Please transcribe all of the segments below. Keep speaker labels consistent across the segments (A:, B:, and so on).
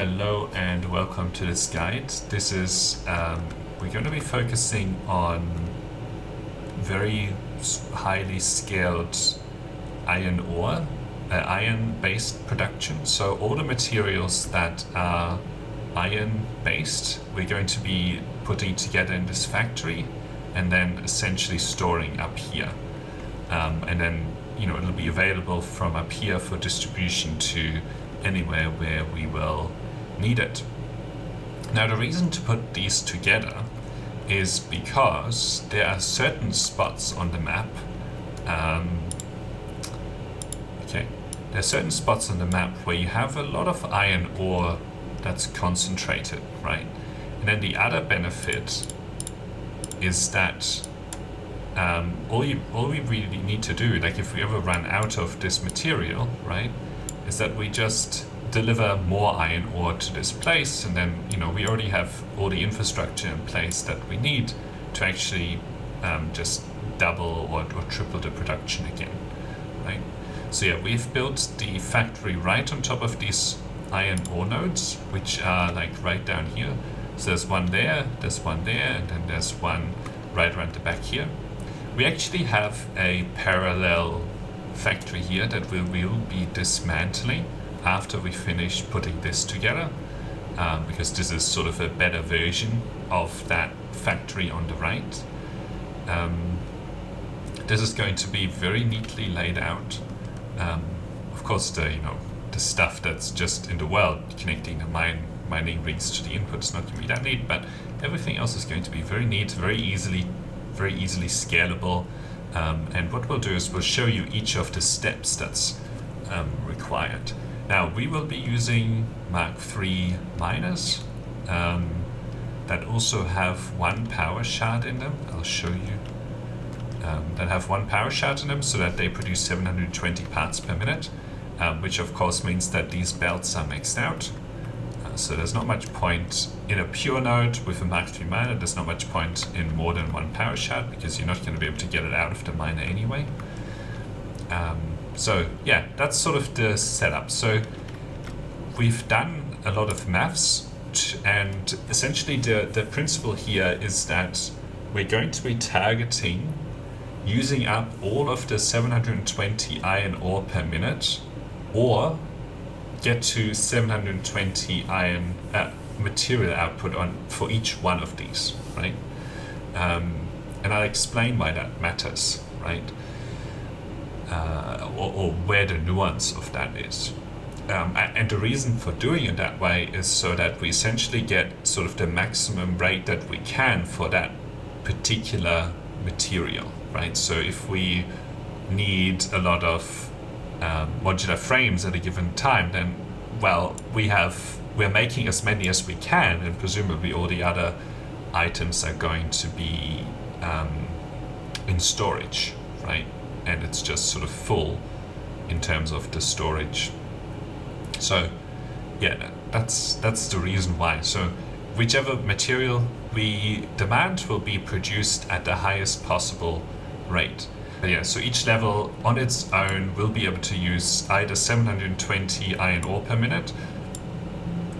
A: Hello and welcome to this guide. This is, we're going to be focusing on very highly scaled iron ore, iron-based production. So all the materials that are iron-based, we're going to be putting together in this factory and then essentially storing up here. And then, it'll be available from up here for distribution to anywhere where we will need it. Now, the reason to put these together is because there are certain spots on the map. There are certain spots on the map where you have a lot of iron ore that's concentrated, right? And then the other benefit is that all we really need to do, like if we ever run out of this material, right, is that we just deliver more iron ore to this place, and then we already have all the infrastructure in place that we need to actually just double or triple the production again, right? So yeah, we've built the factory right on top of these iron ore nodes, which are like right down here. So there's one there, and then there's one right around the back here. We actually have a parallel factory here that we will be dismantling after we finish putting this together, because this is sort of a better version of that factory on the right. This is going to be very neatly laid out. Of course, the stuff that's just in the world, connecting the mining rigs to the input, is not going to be that neat, but everything else is going to be very neat, very easily scalable. And what we'll do is we'll show you each of the steps that's required. Now, we will be using Mark III miners that also have one power shard in them. I'll show you. That have one power shard in them so that they produce 720 parts per minute, which of course means that these belts are maxed out. So there's not much point in a pure node with a Mark III miner. There's not much point in more than one power shard because you're not going to be able to get it out of the miner anyway. So yeah, that's sort of the setup. So we've done a lot of maths, and essentially the principle here is that we're going to be targeting using up all of the 720 iron ore per minute, or get to 720 iron material output for each one of these, right? And I'll explain why that matters, right? Or where the nuance of that is. And the reason for doing it that way is so that we essentially get sort of the maximum rate that we can for that particular material, right? So if we need a lot of modular frames at a given time, then we're making as many as we can, and presumably all the other items are going to be in storage, right? And it's just sort of full in terms of the storage. So yeah, that's the reason why. So whichever material we demand will be produced at the highest possible rate. But yeah, so each level on its own will be able to use either 720 iron ore per minute,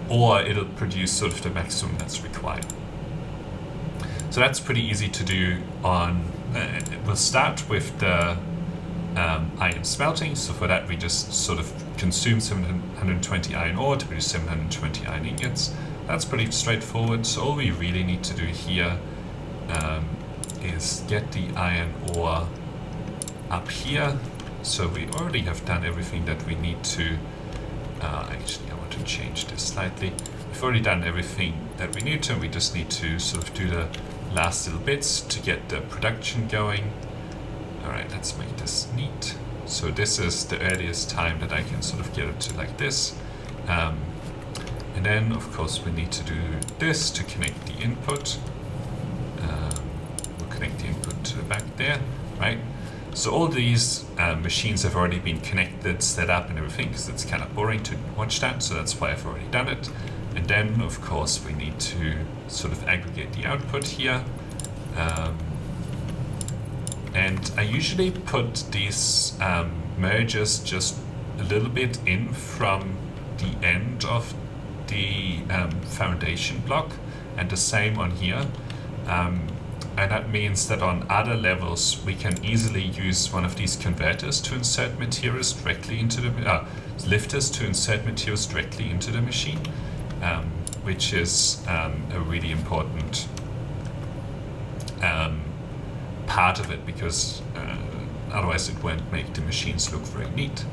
A: or it'll produce sort of the maximum that's required. So that's pretty easy to do on, we'll start with the iron smelting. So for that we just sort of consume 720 iron ore to produce 720 iron ingots. That's pretty straightforward. So all we really need to do here is get the iron ore up here. So we already have done everything that we need to. Actually, I want to change this slightly. We've already done everything that we need to, and we just need to sort of do the last little bits to get the production going. Alright, let's make this neat. So this is the earliest time that I can sort of get it to like this. And then, of course, we need to do this to connect the input. We'll connect the input to the back there, right? So all these machines have already been connected, set up and everything, because it's kind of boring to watch that, so that's why I've already done it. And then, of course, we need to sort of aggregate the output here. And I usually put these mergers just a little bit in from the end of the foundation block, and the same on here. And that means that on other levels we can easily use one of these converters to insert materials directly into the lifters to insert materials directly into the machine, which is a really important part of it, because otherwise it won't make the machines look very neat.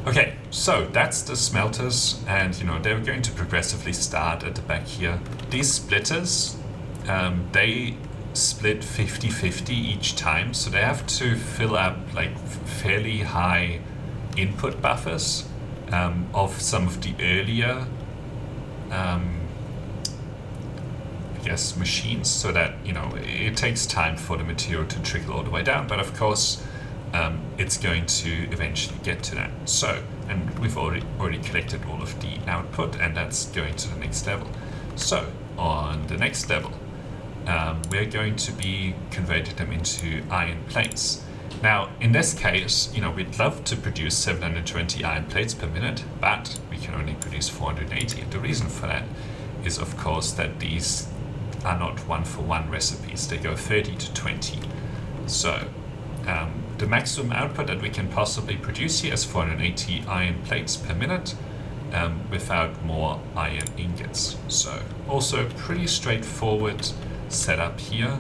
A: Okay, so that's the smelters, and they're going to progressively start at the back here. These splitters, they split 50-50 each time, so they have to fill up like fairly high input buffers of some of the earlier I guess machines, so that it takes time for the material to trickle all the way down, but of course it's going to eventually get to that. So, and we've already collected all of the output, and that's going to the next level. So on the next level, we're going to be converting them into iron plates. Now, in this case, we'd love to produce 720 iron plates per minute, but we can only produce 480. And the reason for that is, of course, that these are not one-for-one recipes. They go 30 to 20. So the maximum output that we can possibly produce here is 480 iron plates per minute without more iron ingots. So also pretty straightforward setup here.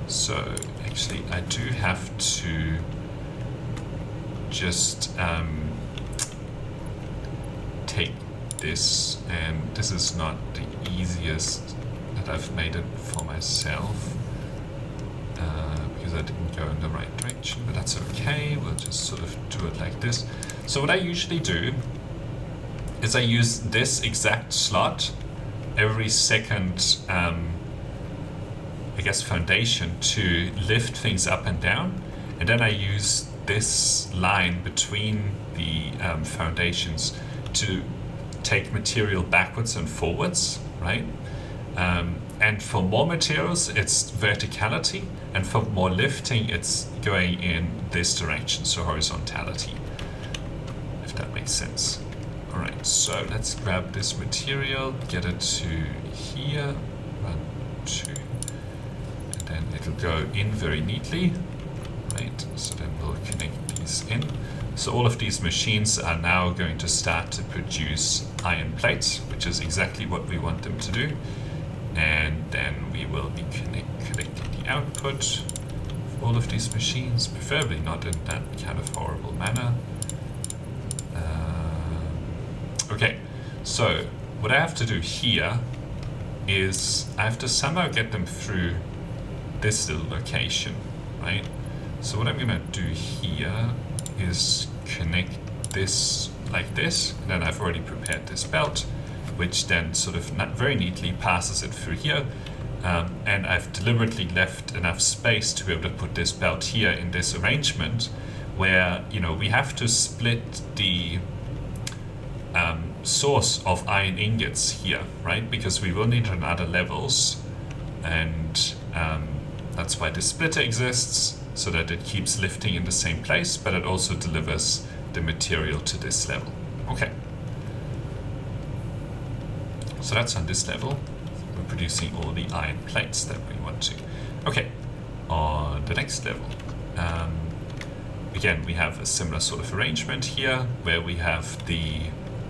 A: So actually I do have to just take this, and this is not the easiest that I've made it for myself because I didn't go in the right direction, but that's okay. We'll just sort of do it like this. So what I usually do is I use this exact slot every second I guess foundation to lift things up and down, and then I use this line between the foundations to take material backwards and forwards, right? And for more materials it's verticality, and for more lifting it's going in this direction, so horizontality, if that makes sense. Alright, so let's grab this material, get it to here, 1, 2, and then it'll go in very neatly, right? So then we'll connect these in. So all of these machines are now going to start to produce iron plates, which is exactly what we want them to do. And then we will be collecting the output of all of these machines, preferably not in that kind of horrible manner. Okay, so what I have to do here is I have to somehow get them through this little location, right? So what I'm going to do here is connect this like this, and then I've already prepared this belt, which then sort of very neatly passes it through here, and I've deliberately left enough space to be able to put this belt here in this arrangement where we have to split the source of iron ingots here, right? Because we will need it on other levels, and that's why the splitter exists, so that it keeps lifting in the same place, but it also delivers the material to this level. Okay. So that's on this level. We're producing all the iron plates that we want to. Okay, on the next level, again, we have a similar sort of arrangement here where we have the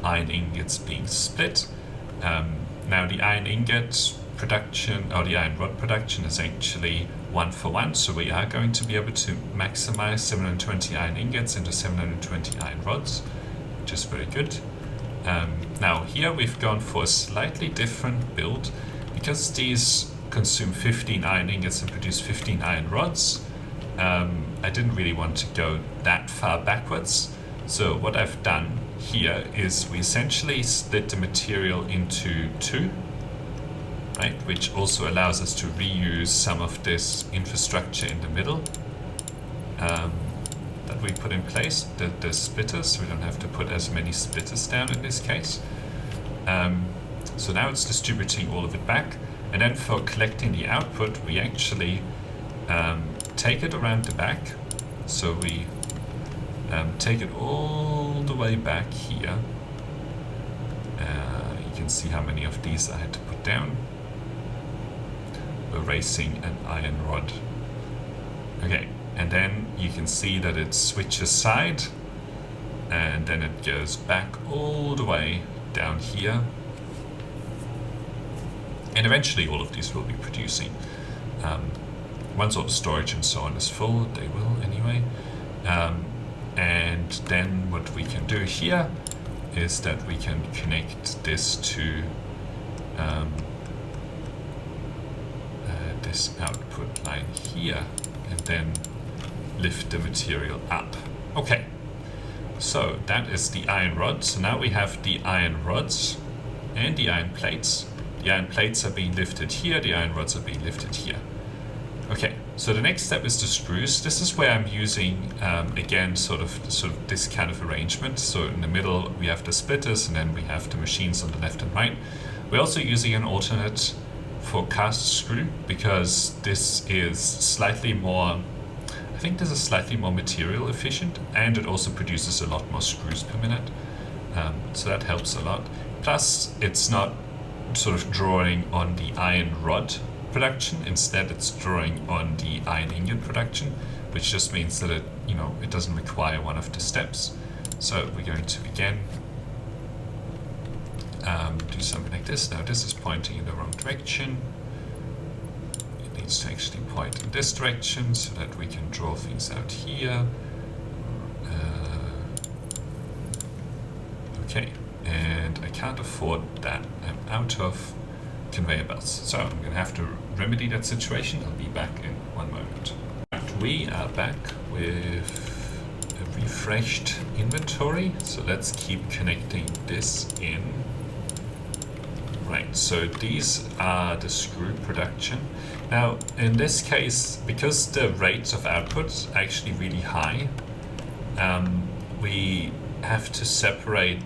A: iron ingots being split. Now the iron ingot production, or the iron rod production, is actually 1-for-1, so we are going to be able to maximize 720 iron ingots into 720 iron rods, which is very good. Now here we've gone for a slightly different build, because these consume 15 iron ingots and produce 15 iron rods. I didn't really want to go that far backwards, so what I've done here is we essentially split the material into two, right, which also allows us to reuse some of this infrastructure in the middle that we put in place, the splitters, so we don't have to put as many splitters down in this case. So now it's distributing all of it back, and then for collecting the output we actually take it around the back, so we take it all the way back here. You can can see how many of these I had to put down. Erasing an iron rod. Okay, and then you can see that it switches side, and then it goes back all the way down here. And eventually all of these will be producing. Once all the storage and so on is full, they will anyway. And then what we can do here is that we can connect this to this output line here, and then lift the material up. Okay, so that is the iron rod. So now we have the iron rods and the iron plates. The iron plates are being lifted here, the iron rods are being lifted here. Okay, so the next step is the screws. This is where I'm using, again, sort of this kind of arrangement. So in the middle we have the splitters, and then we have the machines on the left and right. We're also using an alternate for cast screw, because this is slightly more, I think this is slightly more material efficient, and it also produces a lot more screws per minute. So that helps a lot. Plus, it's not sort of drawing on the iron rod production. Instead, it's drawing on the iron ingot production, which just means that it, it doesn't require one of the steps. So we're going to again do something like this. Now this is pointing in the wrong direction. It needs to actually point in this direction so that we can draw things out here. Okay, and I can't afford that. I'm out of conveyor belts. So I'm going to have to remedy that situation. I'll be back in one moment. Right, we are back with a refreshed inventory. So let's keep connecting this in. Right, so these are the screw production. Now, in this case, because the rates of output are actually really high, we have to separate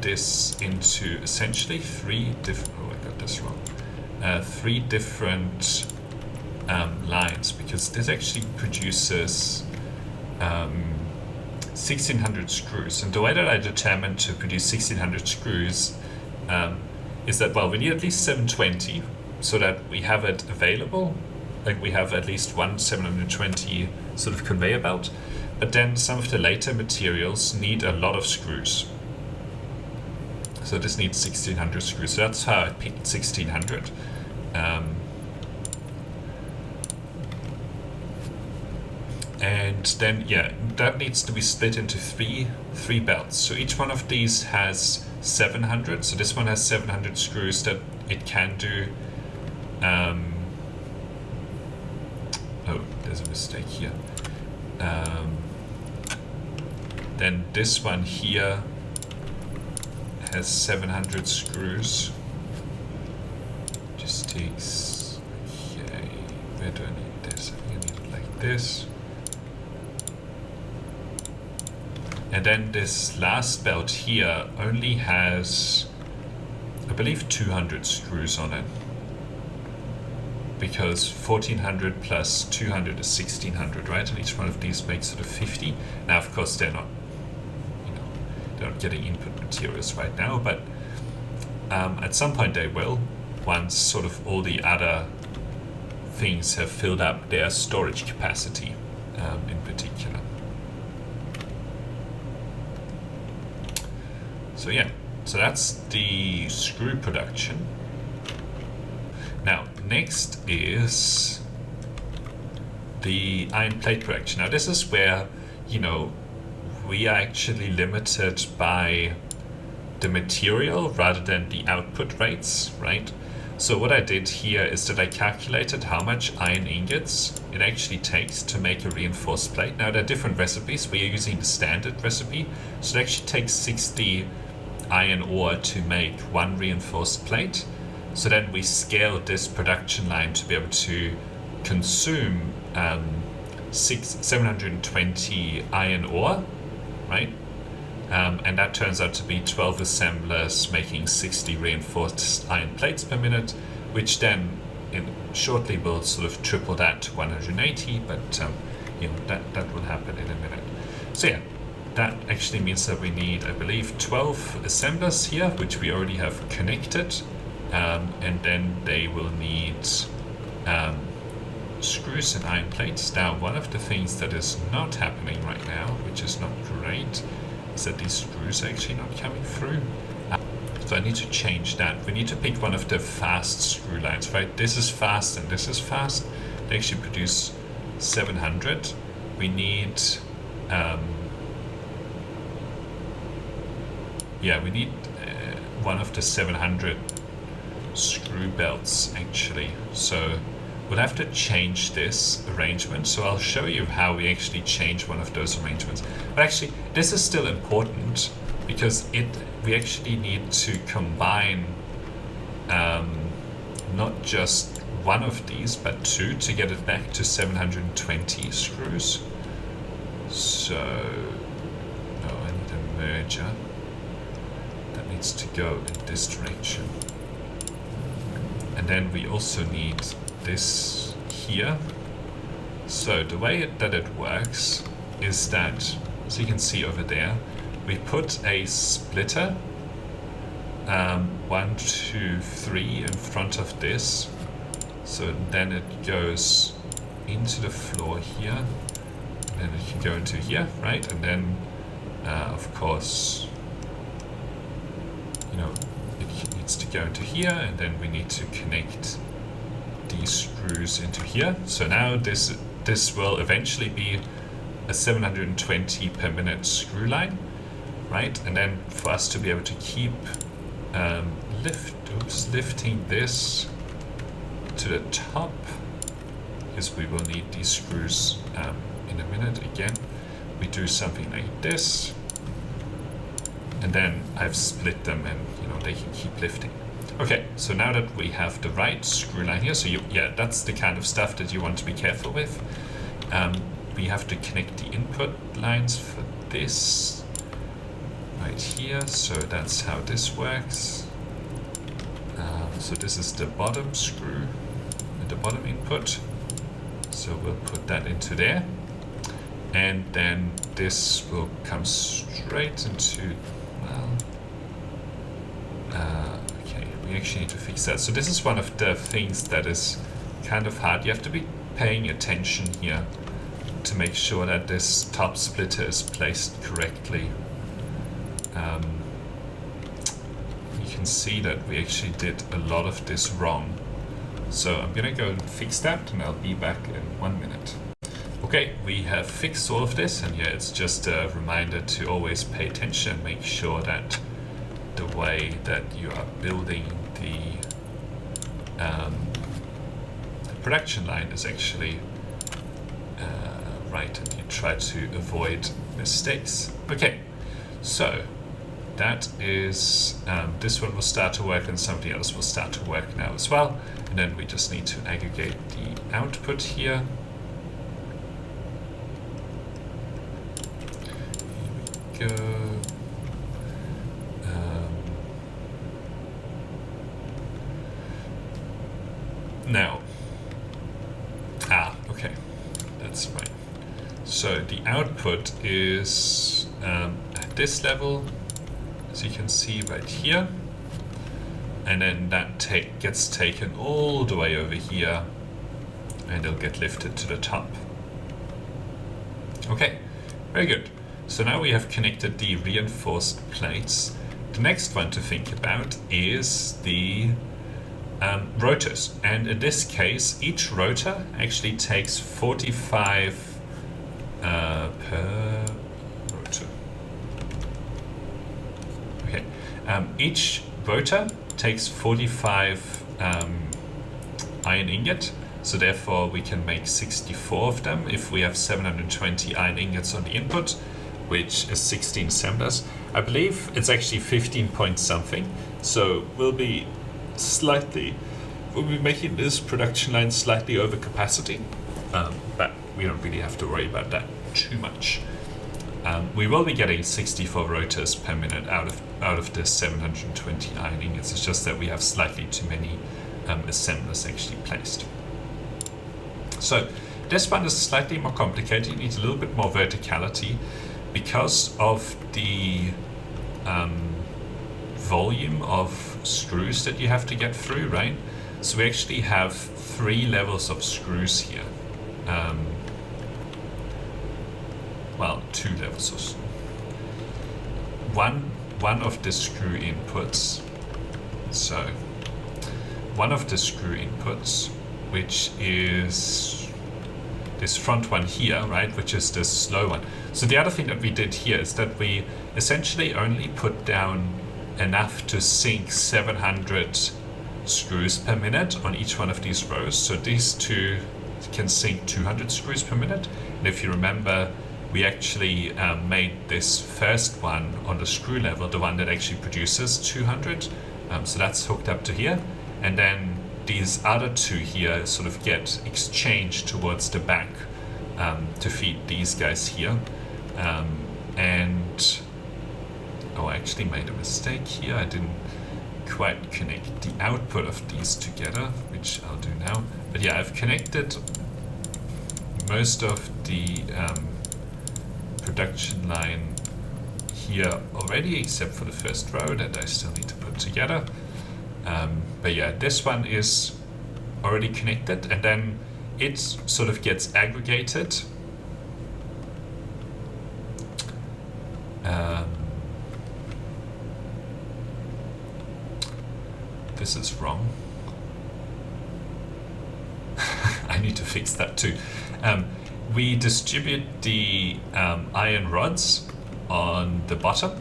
A: this into essentially three different, oh, I got this wrong, three different lines, because this actually produces 1600 screws. And the way that I determined to produce 1600 screws is that, well, we need at least 720 so that we have it available, like we have at least one 720 sort of conveyor belt, but then some of the later materials need a lot of screws. So this needs 1600 screws, so that's how I picked 1600. And then, yeah, that needs to be split into three belts. So each one of these has 700. So this one has 700 screws that it can do. Oh, there's a mistake here. Then this one here has 700 screws. Just takes. Okay, where do I need this? I think I need it like this. And then this last belt here only has, I believe, 200 screws on it. Because 1400 plus 200 is 1600, right? And each one of these makes sort of 50. Now, of course, they're not, they're not getting input materials right now, but at some point they will, once sort of all the other things have filled up their storage capacity in particular. So yeah, so that's the screw production. Now, next is the iron plate production. Now, this is where, we are actually limited by the material rather than the output rates, right? So what I did here is that I calculated how much iron ingots it actually takes to make a reinforced plate. Now, there are different recipes. We are using the standard recipe. So it actually takes 60 iron ore to make one reinforced plate. So then we scale this production line to be able to consume 720 iron ore, right? And that turns out to be 12 assemblers making 60 reinforced iron plates per minute, which then shortly will sort of triple that to 180, but that will happen in a minute. So yeah, that actually means that we need, I believe, 12 assemblers here, which we already have connected, and then they will need screws and iron plates. Now, one of the things that is not happening right now, which is not great, is that these screws are actually not coming through. So I need to change that. We need to pick one of the fast screw lines, right? This is fast and this is fast. They actually produce 700. We need, we need one of the 700 screw belts actually. So we'll have to change this arrangement. So I'll show you how we actually change one of those arrangements. But actually, this is still important because we actually need to combine not just one of these, but two to get it back to 720 screws. So, no, I need a merger. That needs to go in this direction. And then we also need this here. So the way that it works is that, as you can see over there, we put a splitter 1, 2, 3 in front of this. So then it goes into the floor here, and then it can go into here, right? And then, of course, you know, it needs to go into here, and then we need to connect these screws into here. So now this will eventually be a 720 per minute screw line, right? And then for us to be able to keep lifting this to the top, because we will need these screws in a minute again, we do something like this, and then I've split them, and you know, they can keep lifting. Okay, so now that we have the right screw line here, so that's the kind of stuff that you want to be careful with. We have to connect the input lines for this right here, so that's how this works. So this is the bottom screw, the bottom input, so we'll put that into there, and then this will come straight into, okay, we actually need to fix that. So this is one of the things that is kind of hard. You have to be paying attention here to make sure that this top splitter is placed correctly. You can see that we actually did a lot of this wrong. So I'm gonna go and fix that, and I'll be back in 1 minute. Okay, we have fixed all of this, and it's just a reminder to always pay attention and make sure that the way that you are building the production line is actually right, and you try to avoid mistakes. Okay, so that is, this one will start to work, and something else will start to work now as well. And then we just need to aggregate the output here. Here we go. Now, okay, that's fine. So the output is at this level, as you can see right here, and then that gets taken all the way over here, and it'll get lifted to the top. Okay, very good. So now we have connected the reinforced plates. The next one to think about is the rotors, and in this case each rotor actually takes 45 per rotor. Okay, each rotor takes 45 iron ingot, so therefore we can make 64 of them if we have 720 iron ingots on the input, which is 16 assemblers. I believe it's actually 15 point something, so we'll be making this production line slightly over capacity, but we don't really have to worry about that too much. We will be getting 64 rotors per minute out of the 720 iron ingots. It's just that we have slightly too many assemblers actually placed. So this one is slightly more complicated. You need a little bit more verticality. because of the volume of screws that you have to get through, right? So we actually have 3 levels of screws here. Well, 2 levels of one of the screw inputs. So one of the screw inputs, which is this front one here, right, which is this slow one. So the other thing that we did here is that we essentially only put down enough to sink 700 screws per minute on each one of these rows. So these two can sink 200 screws per minute. And if you remember, we actually made this first one on the screw level, the one that actually produces 200. So that's hooked up to here. And then these other 2 here sort of get exchanged towards the back to feed these guys here. I actually made a mistake here. I didn't quite connect the output of these together, which I'll do now. But yeah, I've connected most of the production line here already, except for the first row that I still need to put together. But yeah, this one is already connected, and then it sort of gets aggregated. This is wrong. I need to fix that too. We distribute the iron rods on the bottom,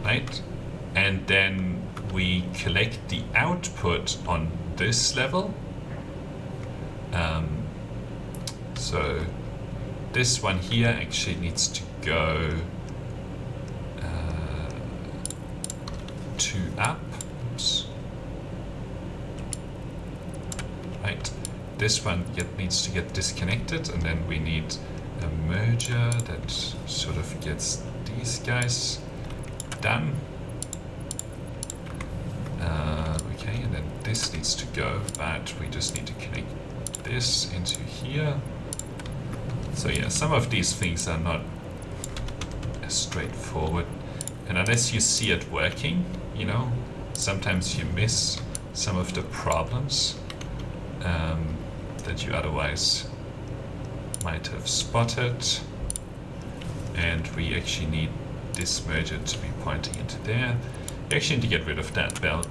A: right? And then we collect the output on this level. So this one here actually needs to go 2 up. Oops. Right. This one needs to get disconnected, and then we need a merger that sort of gets these guys done. Okay, and then this needs to go, but we just need to connect this into here. So yeah, some of these things are not as straightforward, and unless you see it working, you know, sometimes you miss some of the problems that you otherwise might have spotted. And we actually need this merger to be pointing into there. You actually need to get rid of that belt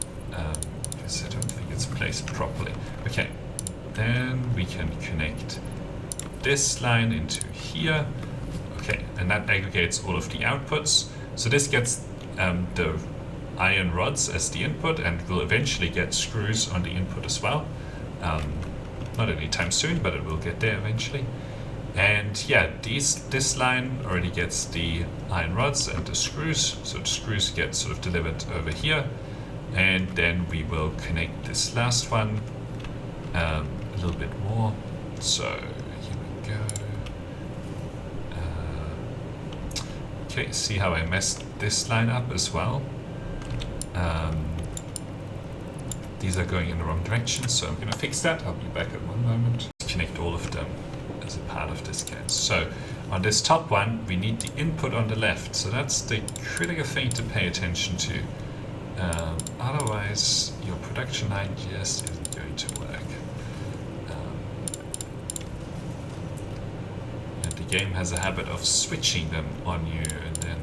A: because I don't think it's placed properly. Okay, then we can connect this line into here. Okay, and that aggregates all of the outputs. So this gets the iron rods as the input, and will eventually get screws on the input as well. Not anytime soon, but it will get there eventually. And yeah, this line already gets the iron rods and the screws, so the screws get sort of delivered over here. And then we will connect this last one a little bit more. So here we go. Okay, see how I messed this line up as well? These are going in the wrong direction, so I'm going to fix that. I'll be back in one moment. Connect all of them as a part of this case. So on this top one, we need the input on the left. So that's the critical thing to pay attention to. Otherwise, your production line just isn't going to work. And the game has a habit of switching them on you, and then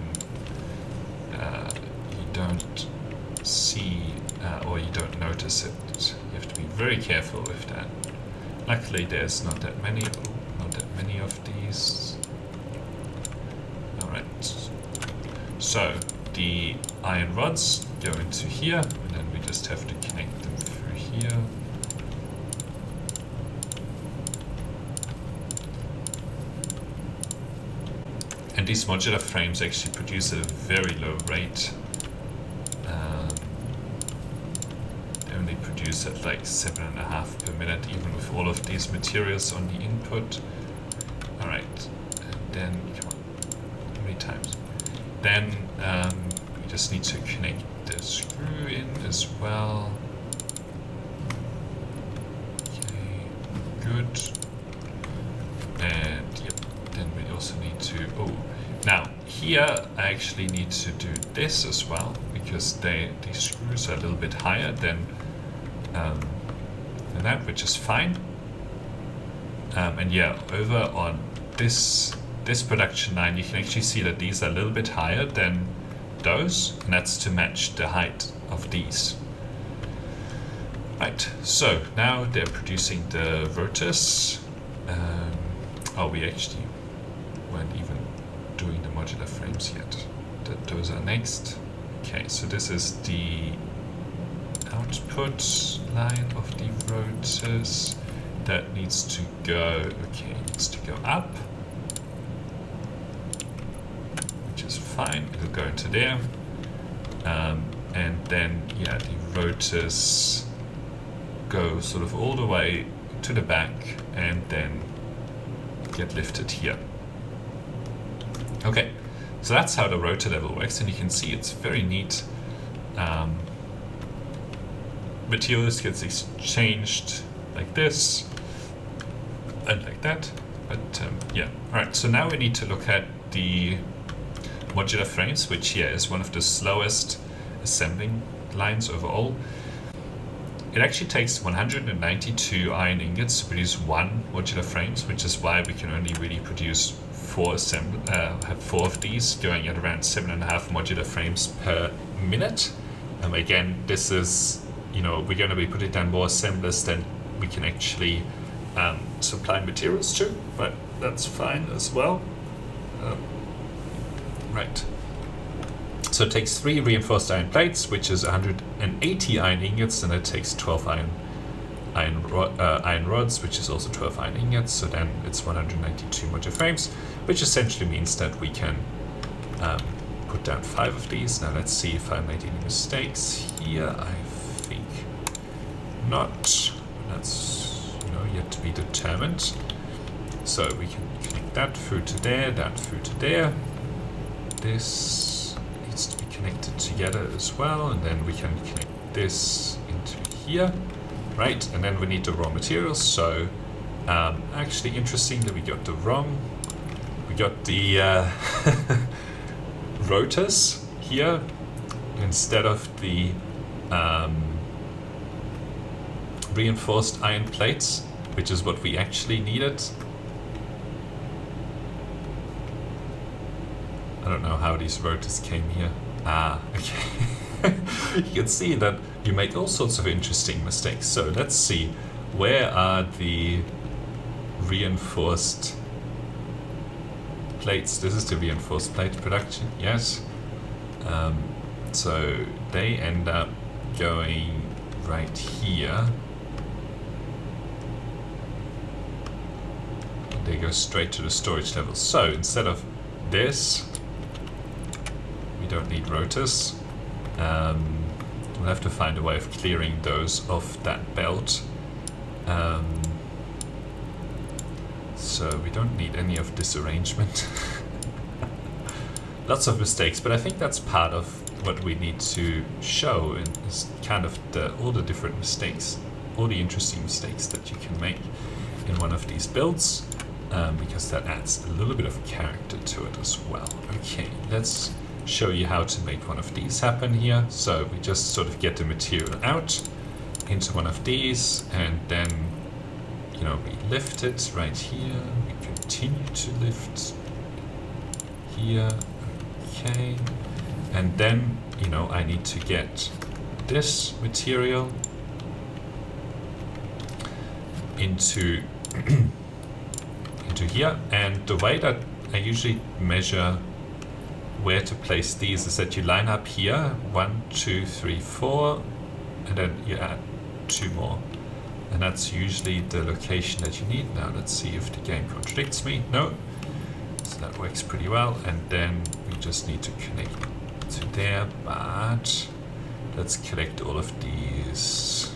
A: you don't see or you don't notice it. You have to be very careful with that. Luckily, there's not that many of these. All right. So the iron rods go into here, and then we just have to connect them through here. And these modular frames actually produce a very low rate. Produce at like 7.5 per minute, even with all of these materials on the input. All right, and then come on, how many times? Then we just need to connect the screw in as well. Okay, good. And yep, then we also need to Now here I actually need to do this as well, because these screws are a little bit higher than that, which is fine. And yeah, over on this production line, you can actually see that these are a little bit higher than those, and that's to match the height of these. Right, so now they're producing the rotors. Oh, we actually weren't even doing the modular frames yet. Those are next. Okay, so this is the output line of the rotors. That needs to go, okay, needs to go up, which is fine, it'll go into there. And then, yeah, the rotors go sort of all the way to the back and then get lifted here. Okay, so that's how the rotor level works, and you can see it's very neat. Materials gets exchanged like this and like that, but yeah. Alright, so now we need to look at the modular frames, which here is one of the slowest assembling lines overall. It actually takes 192 iron ingots to produce one modular frames, which is why we can only really produce have 4 of these, going at around 7.5 modular frames per minute. Again, this is, you know, we're going to be putting down more assemblers than we can actually supply materials to, but that's fine as well. Right. So it takes 3 reinforced iron plates, which is 180 iron ingots, and it takes 12 iron rods, which is also 12 iron ingots. So then it's 192 modular frames, which essentially means that we can put down 5 of these. Now let's see if I made any mistakes here. I think not. That's, you know, yet to be determined. So we can connect that through to there, that through to there. This needs to be connected together as well, and then we can connect this into here. Right, and then we need the raw materials. So actually, interestingly, we got the rotors here instead of the reinforced iron plates, which is what we actually needed. I don't know how these rotors came here. Ah, okay. You can see that you make all sorts of interesting mistakes. So let's see, where are the reinforced plates? This is the reinforced plate production, yes. So they end up going right here. They go straight to the storage level. So instead of this, we don't need rotors. We'll have to find a way of clearing those off that belt. So we don't need any of this arrangement. Lots of mistakes, but I think that's part of what we need to show, and is kind of all the different mistakes, all the interesting mistakes that you can make in one of these builds, because that adds a little bit of character to it as well. Okay, let's show you how to make one of these happen here. So we just sort of get the material out into one of these, and then, you know, we lift it right here, we continue to lift here, okay, and then, you know, I need to get this material into into here. And the way that I usually measure where to place these is that you line up here, 1, 2, 3, 4, and then you add 2 more. And that's usually the location that you need. Now let's see if the game contradicts me. No. So that works pretty well. And then we just need to connect to there, but let's collect all of these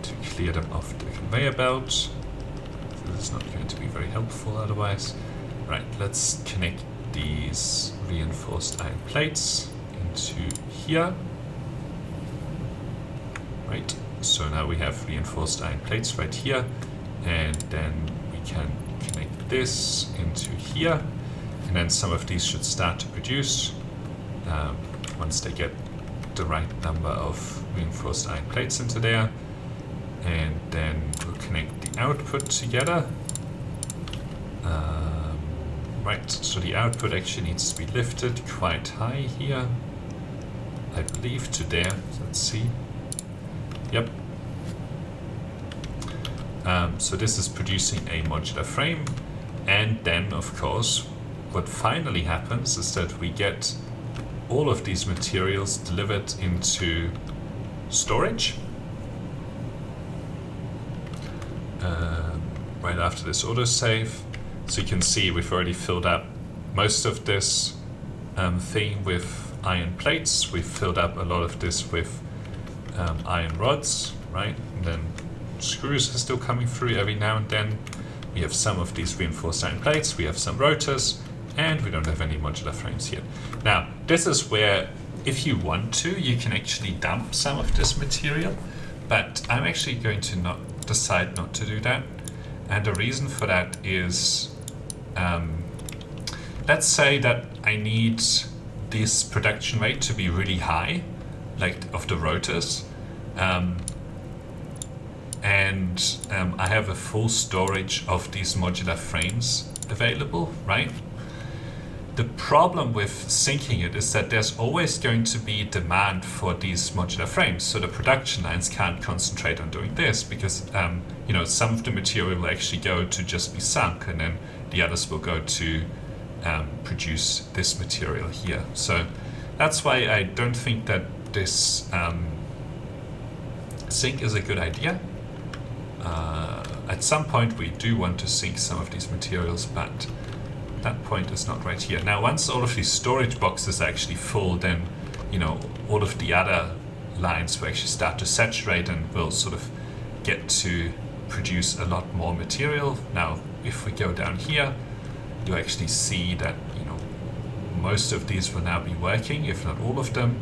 A: to clear them off the conveyor belt. So this is not going to be very helpful otherwise. Right, let's connect these reinforced iron plates into here. Right, so now we have reinforced iron plates right here, and then we can connect this into here, and then some of these should start to produce once they get the right number of reinforced iron plates into there. And then we'll connect the output together. Right, so the output actually needs to be lifted quite high here, I believe, to there. Let's see. Yep. So this is producing a modular frame, and then of course what finally happens is that we get all of these materials delivered into storage right after this autosave. So you can see we've already filled up most of this thing with iron plates. We've filled up a lot of this with iron rods, right? And then screws are still coming through every now and then. We have some of these reinforced iron plates, we have some rotors, and we don't have any modular frames yet. Now, this is where, if you want to, you can actually dump some of this material, but I'm actually going to decide not to do that. And the reason for that is, let's say that I need this production rate to be really high, like of the rotors, and I have a full storage of these modular frames available, right? The problem with syncing it is that there's always going to be demand for these modular frames, so the production lines can't concentrate on doing this because you know, some of the material will actually go to just be sunk, and then the others will go to produce this material here. So that's why I don't think that this sync is a good idea. At some point we do want to sync some of these materials, but that point is not right here. Now, once all of these storage boxes are actually full, then, you know, all of the other lines will actually start to saturate and will sort of get to produce a lot more material. Now, if we go down here, you actually see that, you know, most of these will now be working, if not all of them.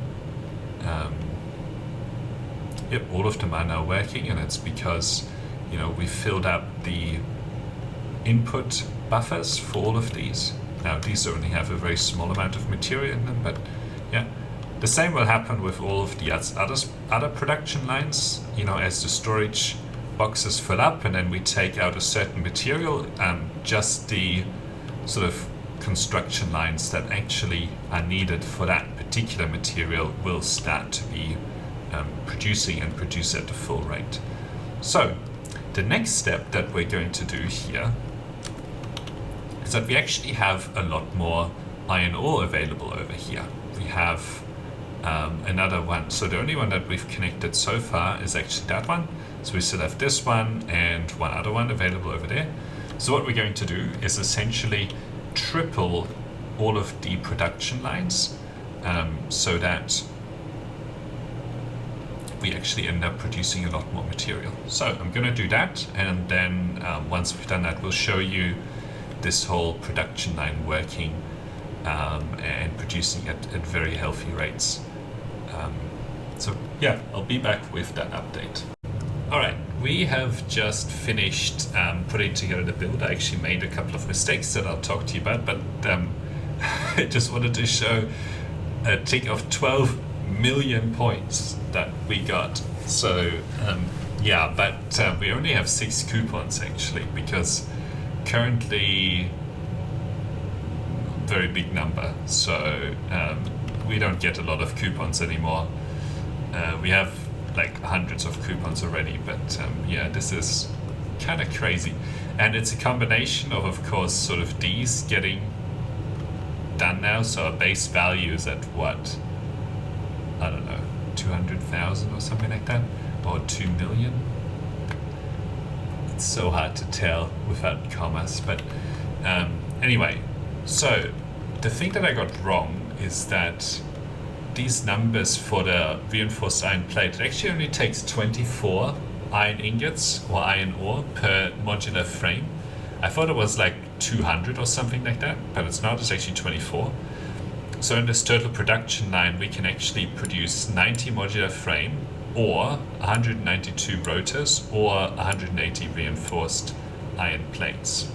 A: Yep, all of them are now working, and it's because, you know, we filled up the input buffers for all of these. Now, these only have a very small amount of material in them, but yeah. The same will happen with all of the other production lines, you know, as the storage boxes fill up and then we take out a certain material, just the sort of construction lines that actually are needed for that particular material will start to be producing and produce at the full rate. So the next step that we're going to do here is that we actually have a lot more iron ore available over here. We have another one. So the only one that we've connected so far is actually that one. So we still have this one and one other one available over there. So what we're going to do is essentially triple all of the production lines, so that we actually end up producing a lot more material. So I'm going to do that, and then once we've done that, we'll show you this whole production line working and producing at very healthy rates. So yeah, I'll be back with that update. Alright, we have just finished putting together the build. I actually made a couple of mistakes that I'll talk to you about, but I just wanted to show a tick of 12 million points that we got. So yeah, but we only have 6 coupons actually, because currently very big number, so we don't get a lot of coupons anymore. We have like hundreds of coupons already, but yeah, this is kind of crazy. And it's a combination of course, sort of these getting done now, so our base value is at what? I don't know, 200,000 or something like that, or 2 million. It's so hard to tell without commas, but anyway, so the thing that I got wrong is that these numbers for the reinforced iron plate, it actually only takes 24 iron ingots or iron ore per modular frame. I thought it was like 200 or something like that, but it's not, it's actually 24. So in this total production line, we can actually produce 90 modular frame, or 192 rotors, or 180 reinforced iron plates.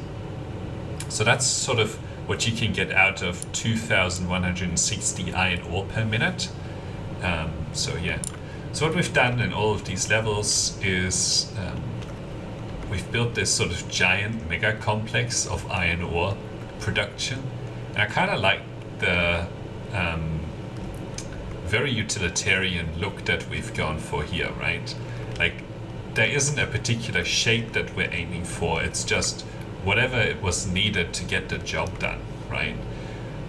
A: So that's sort of what you can get out of 2,160 iron ore per minute. So yeah, so what we've done in all of these levels is we've built this sort of giant mega complex of iron ore production. And I kind of like the very utilitarian look that we've gone for here, right? Like, there isn't a particular shape that we're aiming for. It's just whatever it was needed to get the job done, right?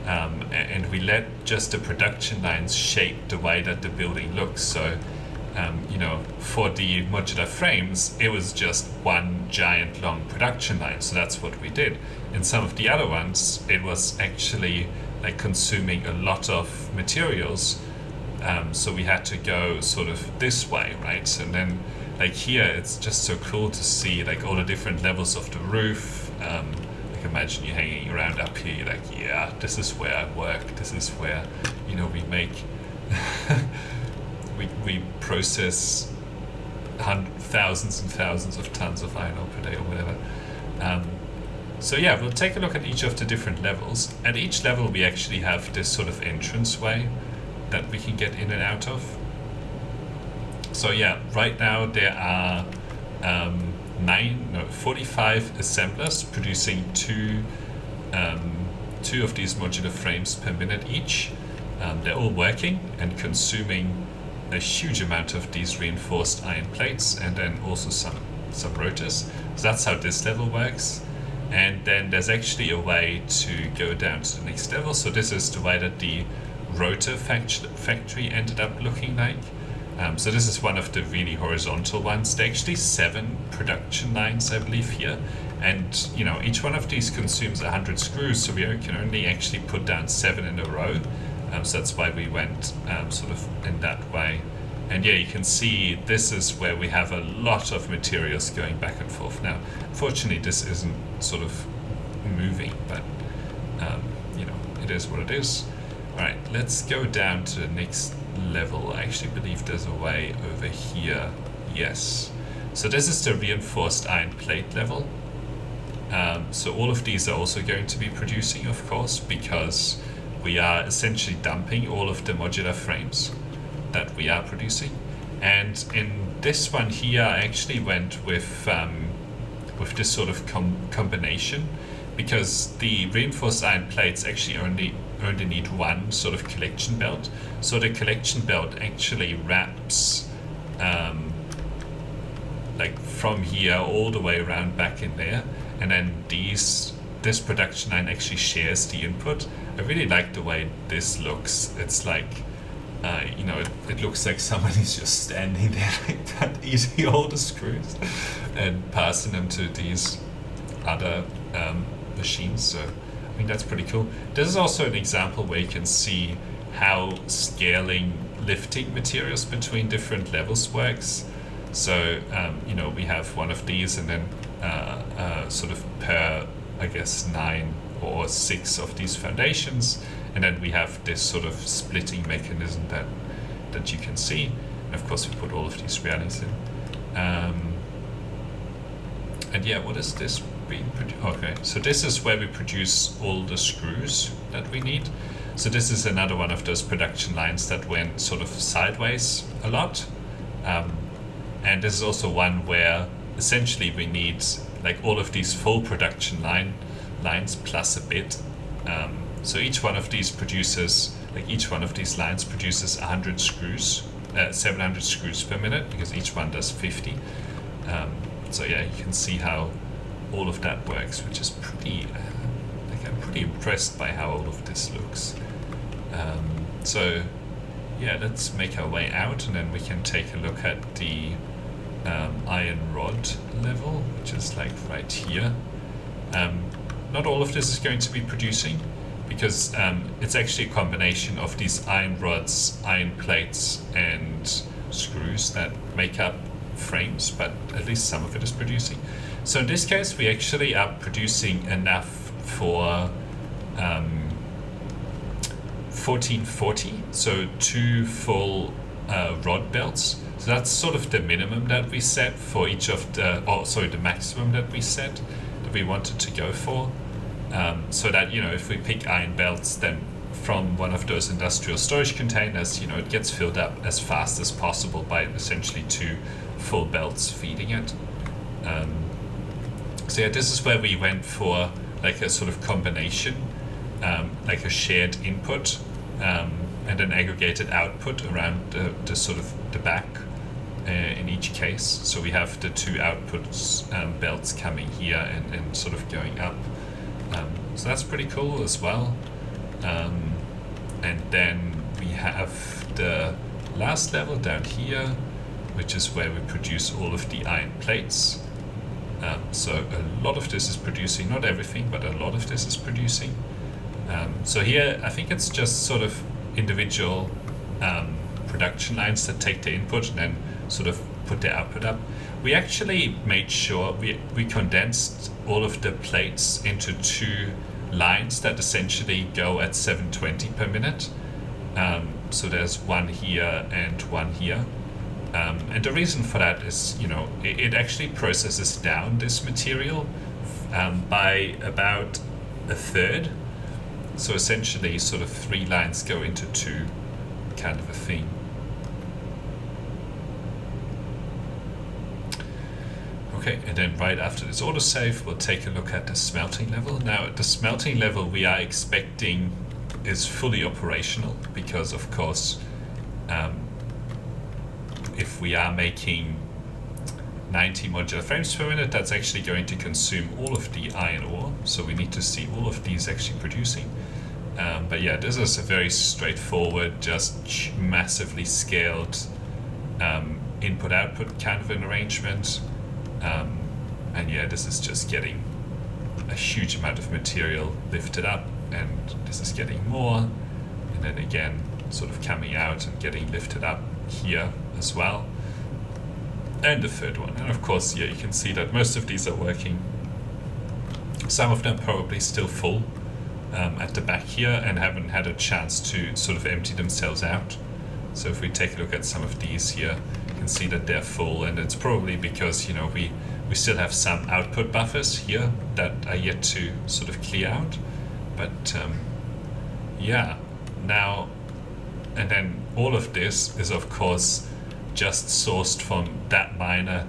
A: And we let just the production lines shape the way that the building looks. So, you know, for the modular frames, it was just one giant long production line. So that's what we did. In some of the other ones, it was actually like consuming a lot of materials. So we had to go sort of this way, right? And then like here, it's just so cool to see like all the different levels of the roof. Like imagine you hanging around up here, you're like, yeah, this is where I work. This is where, you know, we make, we process thousands and thousands of tons of iron ore per day or whatever. So yeah, we'll take a look at each of the different levels. At each level, we actually have this sort of entranceway that we can get in and out of. So yeah, right now there are 45 assemblers producing two of these modular frames per minute each. They're all working and consuming a huge amount of these reinforced iron plates, and then also some rotors. So that's how this level works. And then there's actually a way to go down to the next level. So this is the way that the Rotor factory ended up looking like. So this is one of the really horizontal ones. There are actually 7 production lines, I believe, here. And, you know, each one of these consumes 100 screws, so we can only actually put down 7 in a row. So that's why we went sort of in that way. And yeah, you can see this is where we have a lot of materials going back and forth. Now, fortunately, this isn't sort of moving, but, you know, it is what it is. All right, let's go down to the next level. I actually believe there's a way over here. Yes. So this is the reinforced iron plate level. So all of these are also going to be producing, of course, because we are essentially dumping all of the modular frames that we are producing. And in this one here, I actually went with this sort of combination, because the reinforced iron plates actually only need one sort of collection belt. So the collection belt actually wraps like from here all the way around back in there, and then this production line actually shares the input. I really like the way this looks. It's like you know, it looks like somebody's just standing there like that, eating all the screws and passing them to these other machines. So I think that's pretty cool. This is also an example where you can see how scaling lifting materials between different levels works. So you know, we have one of these, and then sort of per, I guess, 9 or 6 of these foundations, and then we have this sort of splitting mechanism that you can see. And of course, we put all of these realities in. And yeah, what is this being produced? Okay, so this is where we produce all the screws that we need. So this is another one of those production lines that went sort of sideways a lot. And this is also one where essentially we need like all of these full production lines plus a bit. So each one of these produces, like each one of these lines produces 100 screws, 700 screws per minute, because each one does 50. So yeah, you can see how all of that works, which is pretty, like I'm pretty impressed by how all of this looks. So yeah, let's make our way out, and then we can take a look at the iron rod level, which is like right here. Not all of this is going to be producing, because it's actually a combination of these iron rods, iron plates, and screws that make up frames, but at least some of it is producing. So in this case, we actually are producing enough for 1440, so 2 full rod belts. So that's sort of the minimum that we set for each of the, the maximum that we set, that we wanted to go for. so that, if we pick iron belts, then from one of those industrial storage containers, it gets filled up as fast as possible by essentially 2 full belts feeding it. So yeah, this is where we went for like a sort of combination, like a shared input and an aggregated output around the sort of the back in each case. So we have the 2 outputs belts coming here and sort of going up. So that's pretty cool as well. And then we have the last level down here, which is where we produce all of the iron plates. So a lot of this is producing, not everything, but a lot of this is producing. So here, I think it's just sort of individual production lines that take the input and then sort of put the output up. We actually made sure we condensed all of the plates into 2 lines that essentially go at 720 per minute. So there's one here and one here. And the reason for that is, it actually processes down this material by about a third. So essentially sort of 3 lines go into 2 kind of a thing. Okay, and then right after this autosave, we'll take a look at the smelting level. Now, the smelting level we are expecting is fully operational because, of course, if we are making 90 modular frames per minute, that's actually going to consume all of the iron ore. So we need to see all of these actually producing. But yeah, this is a very straightforward, just massively scaled input-output kind of an arrangement. And yeah, this is just getting a huge amount of material lifted up, and this is getting more, and then again sort of coming out and getting lifted up here as well. And the third one, and of course, yeah, you can see that most of these are working. Some of them probably still full at the back here and haven't had a chance to sort of empty themselves out. So if we take a look at some of these here, you can see that they're full, and it's probably because, we still have some output buffers here that are yet to sort of clear out. But yeah, now, and then all of this is of course just sourced from that miner,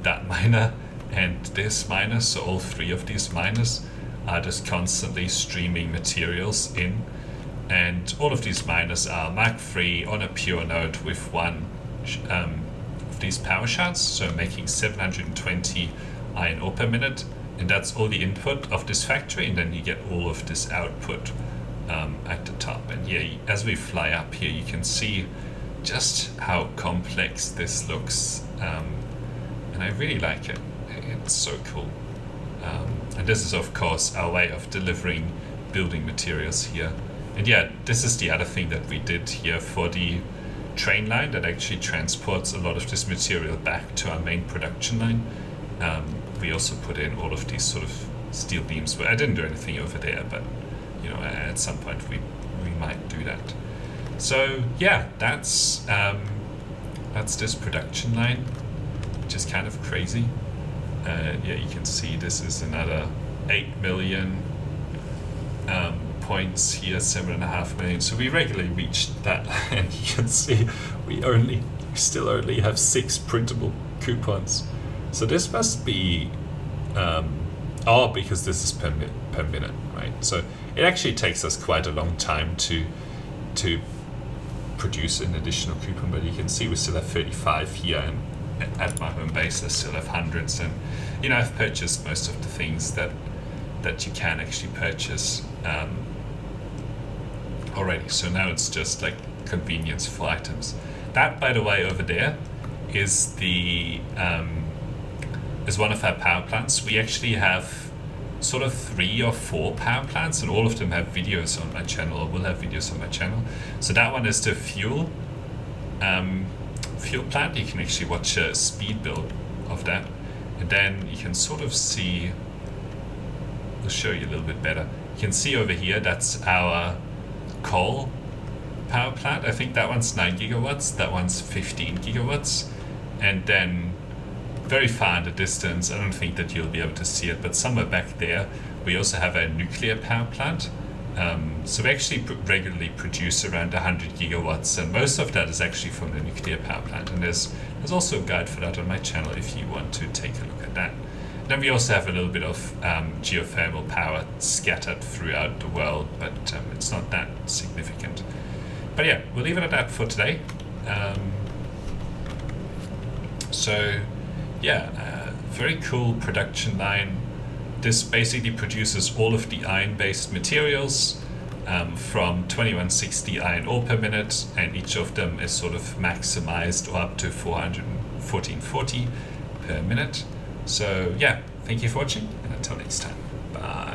A: and this miner. So all 3 of these miners are just constantly streaming materials in, and all of these miners are mark-free on a pure node with one of these power shards, so making 720 iron ore per minute, and that's all the input of this factory, and then you get all of this output at the top. And yeah, as we fly up here, you can see just how complex this looks, and I really like it. It's so cool. And this is of course our way of delivering building materials here. And yeah, this is the other thing that we did here for the train line that actually transports a lot of this material back to our main production line. We also put in all of these sort of steel beams. But I didn't do anything over there, but at some point we might do that. So yeah, that's this production line, which is kind of crazy. Yeah, you can see this is another 8 million points here, 7.5 million. So we regularly reached that, and you can see we still only have 6 printable coupons. So this must be, because this is per minute, right? So it actually takes us quite a long time to produce an additional coupon, but you can see we still have 35 here, and at my home base I still have hundreds. And I've purchased most of the things that you can actually purchase already. So now it's just like convenience for items. That, by the way, over there is the is one of our power plants. We actually have sort of 3 or 4 power plants, and all of them have videos on my channel, or will have videos on my channel. So that one is the fuel plant. You can actually watch a speed build of that, and then you can sort of see, I'll show you a little bit better. You can see over here, that's our coal power plant. I think that one's 9 gigawatts, that one's 15 gigawatts. And then very far in the distance, I don't think that you'll be able to see it, but somewhere back there We also have a nuclear power plant. So we actually regularly produce around 100 gigawatts, and most of that is actually from the nuclear power plant. And there's also a guide for that on my channel if you want to take a look at that. Then we also have a little bit of geothermal power scattered throughout the world, but it's not that significant. But yeah, we'll leave it at that for today. So yeah, very cool production line. This basically produces all of the iron-based materials from 2160 iron ore per minute, and each of them is sort of maximized or up to 1440 per minute. So yeah, thank you for watching, and until next time, bye.